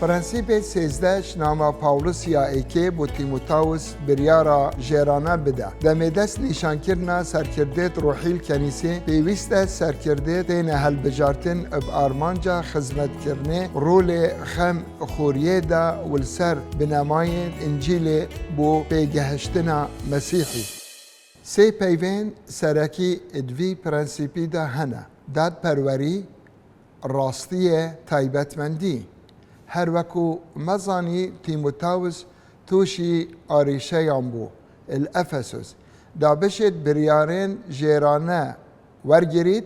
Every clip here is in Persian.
پرنسیپ 13 نامه پاولوسیا ایکی بو تیموتائوس بریارا جیرانه بده. دمی دست نیشانکرنا سرکردت روحیل کنیسه پیوسته سرکردت این هلبجارتن اب آرمانجا خدمت کرنه رول خم خوریه دا والسر بنمای انجیل بو پیگهشتنا مسیحی. سی پیوین سرکی ادوی پرنسیپی دا هنه. داد پروری راستی تایبتمندی. هر وکو مزانی تیموتائوس توشی آریشه بو الافسوس دا بشد بریارین جیرانه ورگرید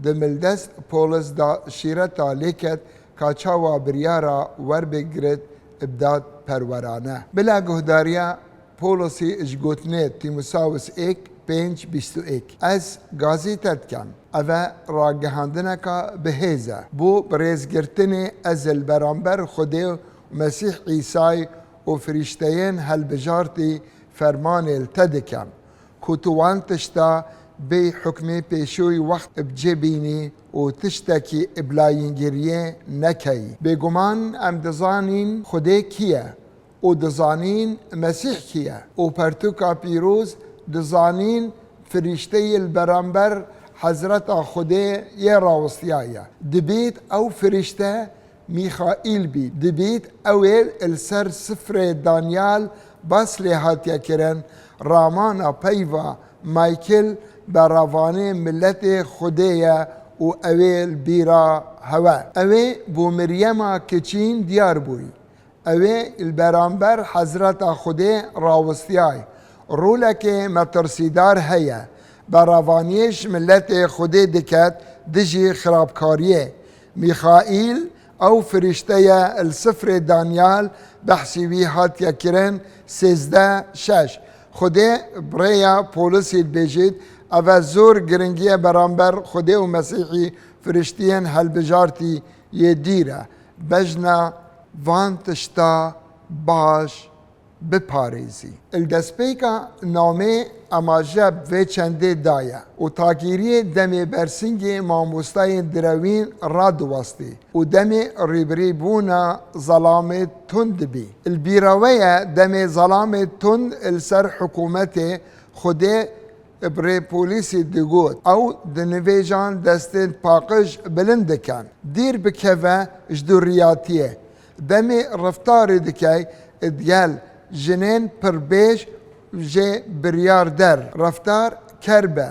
دملدست پولس دا شیرتا لیکت کاچاوا بریارا ور بگرد ابداد پرورانه بلا گهداریا پولسی اجگوتنه تیموتائوس 5:21 از گازی تدکم اوه راگهاندنه که بهیزه بو برزگرتن از البرانبر خوده مسیح عیسی و فرشتین هلبجارتی فرمان التدکم کتوان تشتا بی حکم پیشوی وقت بجبینی و تشتکی ابلاینگریه نکی بگمان ام دزانین خوده کیه و دزانین مسیح کیه و پرتوکا پیروز دزانین فرشته البرانبر حضرت خدا یه راوستیایه دبیت او فرشته میخائیل بی دبیت اویل السر سفر دانیال بس لحاتیا کرن رامان پیوا مایکل براوانه ملت خدایه و اویل بیرا هوا اوی بو مریم کچین دیار بوی اوی البرانبر حضرت خدا راوستیای رولک مترسیدار هیا براوانیش ملت خدا دکت دجی خرابکاریه میخائیل او فرشته السفر دانیال بحثی وی هاتیا کرن 13:6 خدا بریا پولسی بجید او زور گرنگیه برانبر خدا و مسیحی فرشتین هلبجارتی یه دیره بجنا وان تشتا باش بپاریزی الدسپیکا نامه اماجب و چنده دایه و تاگیری دم برسنگ ماموستای دروین را دواستی و دم ریبری بونا ظلام تند بی البیرویه دم ظلام تند السر حکومت خود برای پولیسی دگود او دنویجان دست پاقش بلند کن دیر بکوه اجدوریاتیه دم رفتار دکی ادیال جنین پر بیش جه بریار در رفتار کربه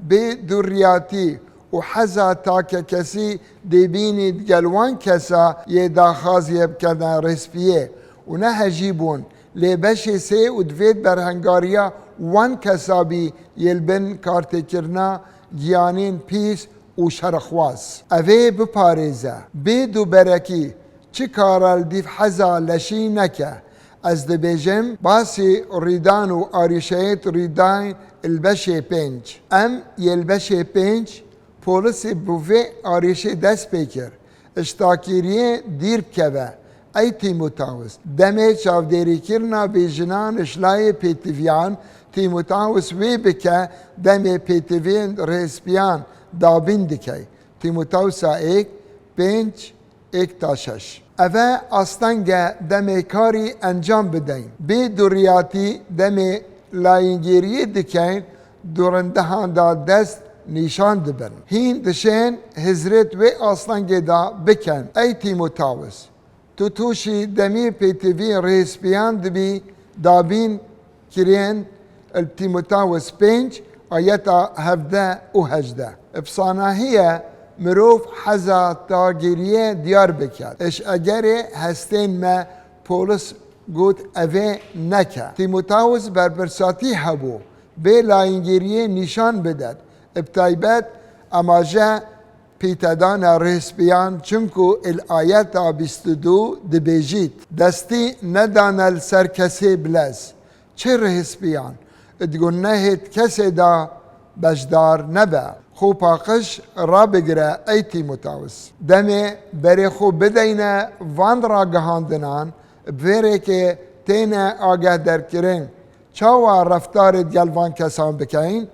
به دوریاتی و حزا تاکه کسی دیبینی گلوان کسا یه داخازی بکنه رسپیه و نه هجیبون لیبشی سه و دوید برهنگاریا وان کسا بی یلبن کارت کرنا گیانین پیس و شرخواز اوه بپاریزه به دو برکی چی کارال دیف حزا لشی نکه از دبیجم باسی ریدان و آریشهیت ریدان البشه 5 ام یلبشه 5 پولسی بوفه آریشه دست پیکر اشتاکیریه دیر بکوه ای تیموتائوس دمه چاودیری کرنا بیجنان اشلای پیتویان تیموتائوس وی بکه دمه پیتوین رسپیان دابین دکی تیموتائوسا 5:1-6 اوه آستانگه دم کاری انجام بدهیم به دوریاتی دم لاینگیری دکین دورندهان دا دست نشان دبن هین دشین حضرت و آستانگه دا بکن ای تیموتائوس تو توشی دمی پیتوی رسپیان دبی دابین کرین تیموتائوس 5:17-18 افسانهیه مروف حزا تاگیریه دیار بکرد اش اگر هستین ما پولس گوت اوه نکه تیموتائوس برپرساتی هبو به لاینگیریه نشان بدد ابتایبت اماجه پیتدان رسپیان چونکو الآیت 22 دبیجید دستی ندانل سر کسی بلز چه رسپیان ادگون نهید کسی دا بجدار نبه خو پاقش را بگره ای تیموتائوس دمه بری خو بدینه وان را گهاندنان بره که تینه آگه در کرن چاوا رفتار گلوان کسان بکین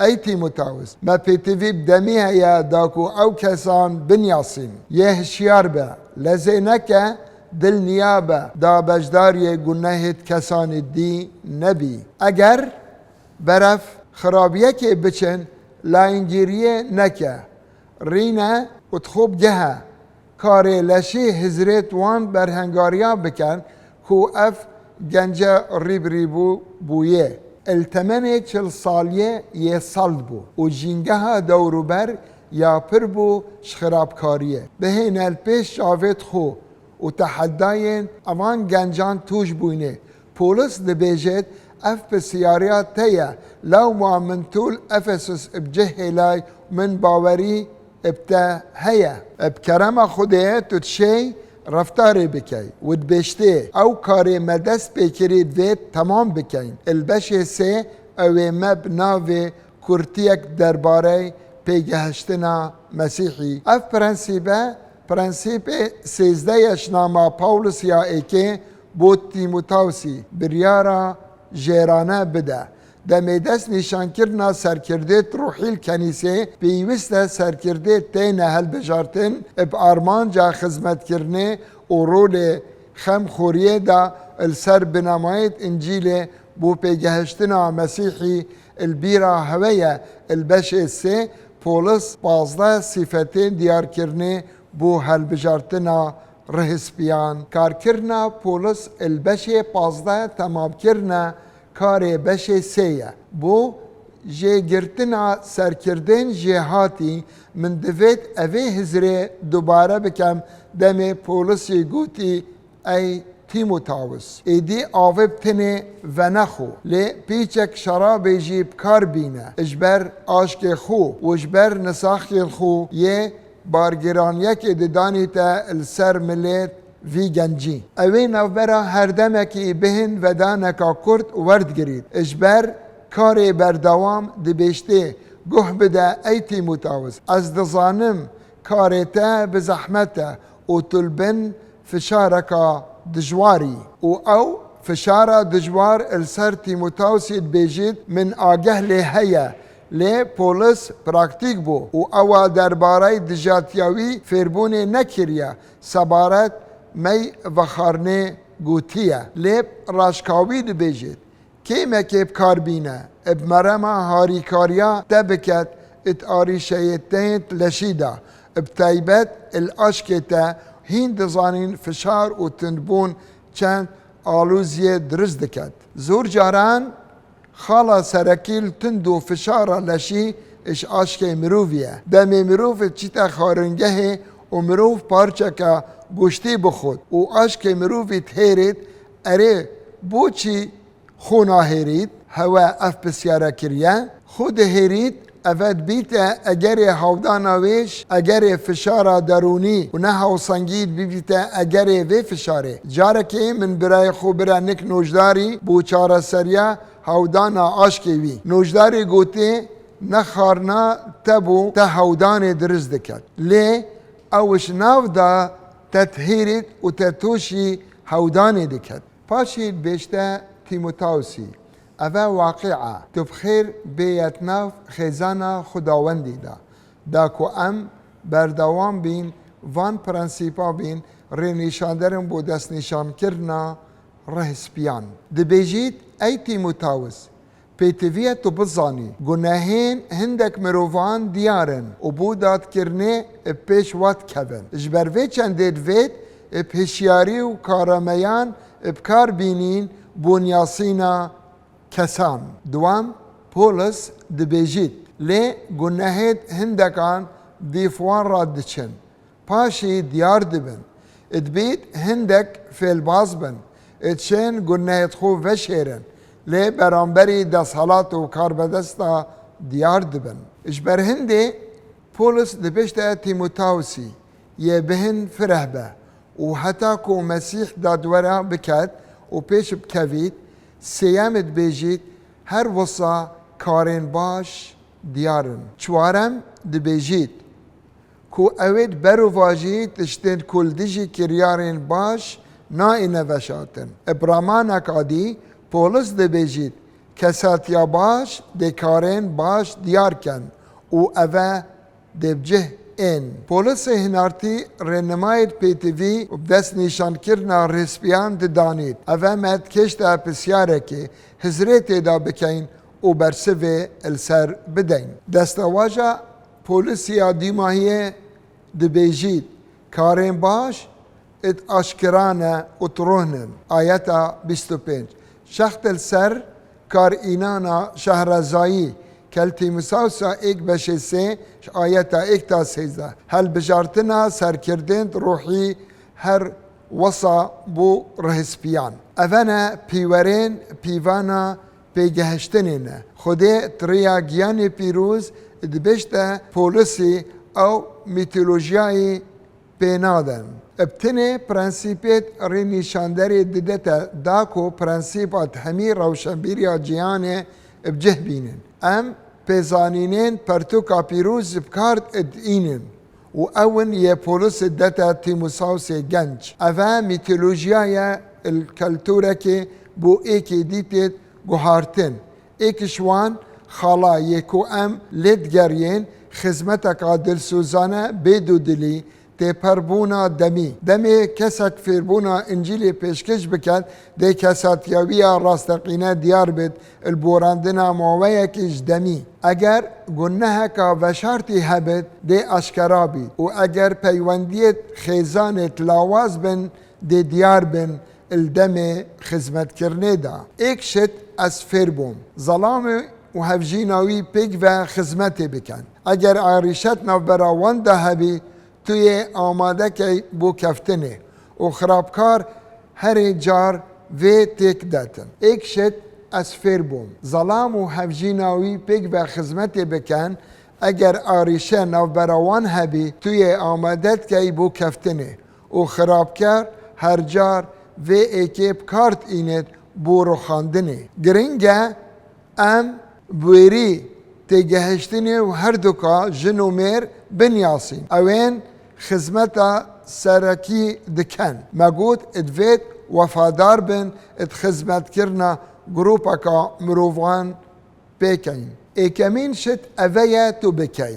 ای تیموتائوس ما پیتوی بدمی هیا داکو او کسان بنیاسین یه هشیار به لزه نکه دل نیابه دا بجداری گناه کسان دی نبی. اگر برف خرابیه که بچن لاینگیریه نکه رینه و تخوب جهه کاری لشی هزریت وان برهنگاریا بکن کو اف گنجه ریبو بویه. التمنه 40 سالیه یه سالد بو و جینگه دورو بر یا پر بو شخرابکاریه. بهین الپیش جاوید خو و تحداین امان گنجان توش بوینه. پولس دبیجت اف بسیاریات تیه لو ما من طول افسس بجه لای من باوری ابتا هيا بكرم خده تتشي رفتاري بكي ودبشتي او كاري مدس بكري ديت تمام بكين البشي سي او مبناوي كورتيك درباري بيجهشتنا مسيحي اف برنسيبه 13 شناما باولس يا ايكي بوت تيموتاوسي بريارا جيرانه بده دمی دست نشان کرنا سرکردت روحی الکنیسه پیوسته سرکردت تین هل بجارتن اب آرمان جا خدمت کرنه و رول خم خوریه دا السر بنمایت انجیل بو پیگهشتنا مسیحی البیرا هویه البشه سه پولس 15 صفتین دیار کرنه بو هل بجارتنا رهسپیان کار کرنا پولس البشه 15 تمام کرنا کار بشه سیه بو جه گرتنا سرکردن جهاتی من دوید اوه هزره دوباره بکم دم پولسی گوتی ای تیموتائوس ایدی آوب تنه و نخو لی پیچک شراب جیب کار بینه اجبر آشک خو و اجبر نساخی خو یه بارگرانیه که ددانی تا السر ملیت وی گنجی اوین اوبرا هر دمکی بهن و دانکا کرد ورد گرید اجبر کار بردوام دبشته گه بده ای تیموتائوس از دزانم کارتا بزحمتا و طلبن فشارکا دجواری او فشارا دجوار السر تیموتائوس بیجید من آگه لهیه لی پولس پراکتیک بو او درباره دجاتیاوی فربونه نکریه سبارت می وخارنه گوتیه لیب راشکاوی دبیجید که مکیب کار بینه اب مرما هاریکاریا دبکت ات آریشیتت لشیده اب تایبت الاشکتا هین دزانین فشار و تنبون چند آلوزیه درست دکت زور جاران خالا سرکیل تندو فشار لشی اش آشک مروفیه دم مروف چیتا خارنگه و مروف پارچه که گوشتی بخود و اشک مروفی تهرید اره بوچی خونا هرید هوا اف بسیاره کریه خود هرید افد بیت اگر هودانا ویش اگر فشار درونی و نه هاو سنگید بیت اگر وی فشاره جاره که من برای خو برای نک نوجداری بو چاره سریا هودانا اشکی وی نوجداری گوته نخارنا تبو تا هودان درز دکت لی اوش ناو دا تطهیرت و تتوشی هودان دکت پاشید بیشتر تیموتائوسی اوه واقعه تبخیر بیت ناف خزانه خداوندی دا که ام بردوام بین وان پرنسیپا بین ری نشاندرم بو دست نشان کرنا رهسپیان دبیجید ای تیموتائوس پیتویه تو بزانی گناهین هندک مروفان دیارن و بوداد کرنه پیش وات کبن جبروی چندید وید پیشیاری و کارمیان بکار بینین بونیاسینا کسان دوام پولس دبیجید لی گناهید هندکان دیفوان را دچن پاشی دیار دبن ادبید هندک فیلباز بن اتشن گناهید خوب وشیرن لی برانبری دستحالات و کار بدستا دیار دبن اجبر هنده پولس دبشت تیموتائوسی یه بهن فره به و حتی که مسیح دادورا بکد و پیش بکوید سیامت بیجید هر وصا کارین باش دیارن چوارم دبیجید که اوید برو واجی تشتین کل دیجی کریارین باش نا اینه وشاتن ابرامانک آدی پولس دبیجید کساتیا باش دکارین باش دیار کن و اوه دبجه این پولس هنارتی رنمای پیتوی و دست نشان کرنا رسپیان دانید اوه مد کشتا پسیاره که حضرت دا بکین و برسوه السر بدین دستواجا پولسیا دیماهیه دبیجید کارین باش ات اشکرانه اترونن آیتا 25 شخت السر کار اینانا شهرزایی کلتی مساوسا ایک بشه سه آیتا ایک تا سیزده هل بجارتنا سرکردند روحی هر وصا بو رهسپیان اونا پیورین پیوانا پیگهشتنینه خوده تریا گیان پیروز دبشت پولسی او میتولوژیای بینادن ابتنه پرنسیپت ری نشاندری ددتا داکو پرنسیپات همی روشنبیریا جیانه بجه بینن ام پیزانینین پرتوکا پیروز بکارد ادینن و اون یه پولس دتا تیموساوس گنج اوه میتولوژیای الکلتوره که بو ایکی دیتید گوهارتن ایکشوان خالا یکو ام لدگرین خدمتک عادل سوزانه بدو دلی تی پربونا دمی کسک فیربونا انجیلی پیشکش بکد دی کساتیاوی راستقینه دیار بید البوراندنا موویه کش دمی اگر گناه که وشارتی هبید دی اشکرا بید و اگر پیوندیت خیزانت لاواز بن دی دیار بن الدم خدمت کرنه دا ایک شت از فیربوم ظلام و هفجیناوی پیگ و خدمت بکن اگر عریشت نوبراوان ده هبی توی آماده که بو کفتنه و خرابکار هر جار و تک داتن ایک شت از فیر بوم ظلام و هفجیناوی پیگ و خدمت بکن اگر آریشه نوبراوان هبی توی آماده که بو کفتنه و خرابکار هر جار و ایکیب کارت اینت بو رو خاندنه گرنگه ام بویری تگهشتنه و هر دوکا جنومیر بنیاسین اوین خدمتا سرکی دکن مگود ادوید وفادار بن اد خدمت کرنا گروپا کا مروفان بکین ایکمین شت اویا تو بکی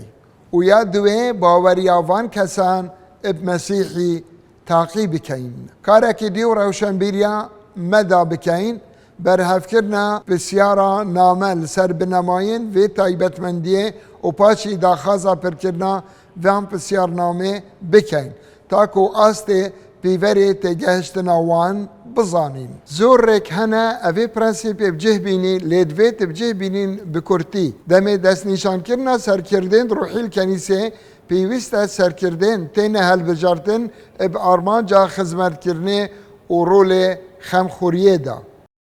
و یا دوی باوریاوان کسان اب مسیحی تاقی بکین کارکی دیو روشن بیریا مدا بکین برهف کرنا بسیارا نامل سر بنماین و تایبتمندیه و پاچی داخازا پر کرنا و هم بسیار نامه بکین تاکو آسته پیوری تگهشتنا وان بزانین زور رک هنه اوی پرنسیپی بجه بینی لیدویت بجه بینین بکرتی دم دست نشان کرنا سرکردین روحیل کنیسه پیوسته سرکردین تین هل بجارتن اب آرمان جا خدمت کرنه و رول خمخوریه دا